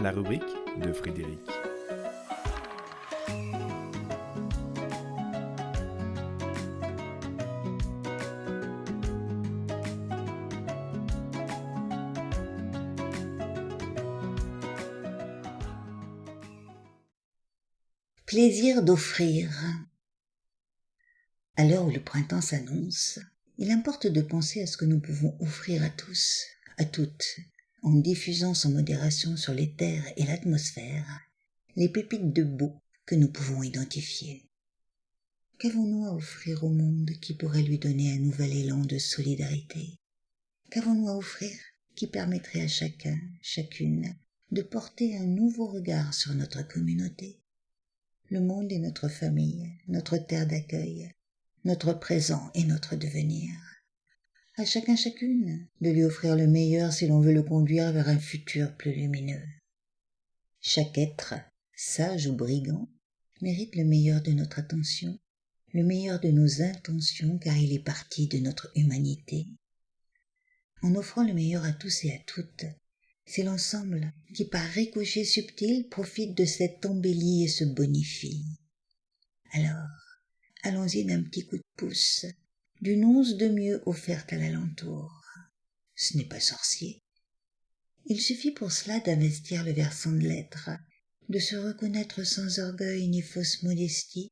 La rubrique de Frédéric. Plaisir d'offrir. À l'heure où le printemps s'annonce, il importe de penser à ce que nous pouvons offrir à tous, à toutes, en diffusant sans modération sur les terres et l'atmosphère les pépites de beau que nous pouvons identifier. Qu'avons-nous à offrir au monde qui pourrait lui donner un nouvel élan de solidarité? Qu'avons-nous à offrir qui permettrait à chacun, chacune, de porter un nouveau regard sur notre communauté? Le monde est notre famille, notre terre d'accueil, notre présent et notre devenir. À chacun chacune de lui offrir le meilleur si l'on veut le conduire vers un futur plus lumineux. Chaque être, sage ou brigand, mérite le meilleur de notre attention, le meilleur de nos intentions car il est partie de notre humanité. En offrant le meilleur à tous et à toutes, c'est l'ensemble qui par ricochet subtil profite de cette embellie et se bonifie. Alors, allons-y d'un petit coup de pouce, d'une once de mieux offerte à l'alentour. Ce n'est pas sorcier. Il suffit pour cela d'investir le versant de l'être, de se reconnaître sans orgueil ni fausse modestie,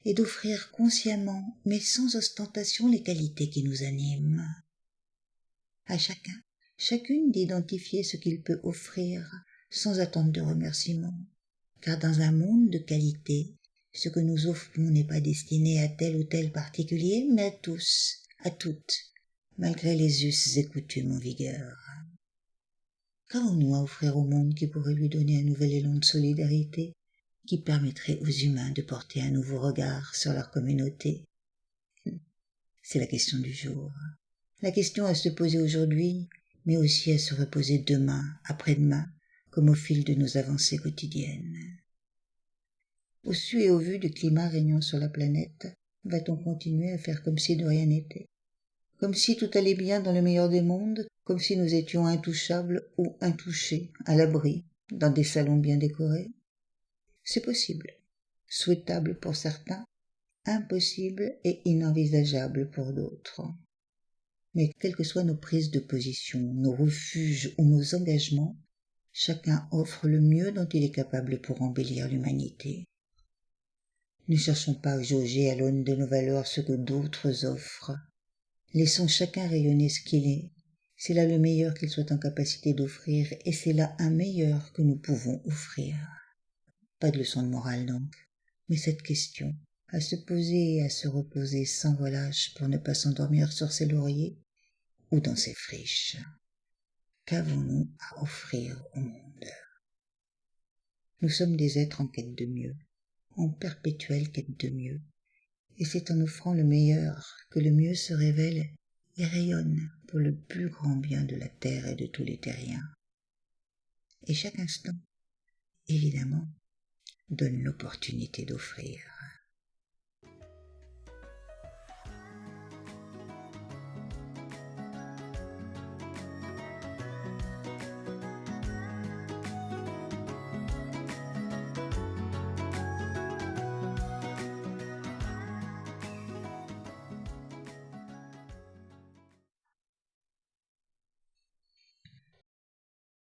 et d'offrir consciemment, mais sans ostentation, les qualités qui nous animent. À chacun, chacune d'identifier ce qu'il peut offrir, sans attendre de remerciements, car dans un monde de qualité, ce que nous offrons n'est pas destiné à tel ou tel particulier, mais à tous, à toutes, malgré les us et coutumes en vigueur. Qu'avons-nous à offrir au monde qui pourrait lui donner un nouvel élan de solidarité, qui permettrait aux humains de porter un nouveau regard sur leur communauté? C'est la question du jour. La question à se poser aujourd'hui, mais aussi à se reposer demain, après-demain, comme au fil de nos avancées quotidiennes. Au su et au vu du climat régnant sur la planète, va-t-on continuer à faire comme si de rien n'était? Comme si tout allait bien dans le meilleur des mondes, comme si nous étions intouchables ou intouchés, à l'abri, dans des salons bien décorés? C'est possible, souhaitable pour certains, impossible et inenvisageable pour d'autres. Mais quelles que soient nos prises de position, nos refuges ou nos engagements, chacun offre le mieux dont il est capable pour embellir l'humanité. Ne cherchons pas à jauger à l'aune de nos valeurs ce que d'autres offrent. Laissons chacun rayonner ce qu'il est. C'est là le meilleur qu'il soit en capacité d'offrir et c'est là un meilleur que nous pouvons offrir. Pas de leçon de morale donc, mais cette question, à se poser et à se reposer sans relâche pour ne pas s'endormir sur ses lauriers ou dans ses friches. Qu'avons-nous à offrir au monde? Nous sommes des êtres en quête de mieux, en perpétuelle quête de mieux, et c'est en offrant le meilleur que le mieux se révèle et rayonne pour le plus grand bien de la terre et de tous les terriens. Et chaque instant, évidemment, donne l'opportunité d'offrir.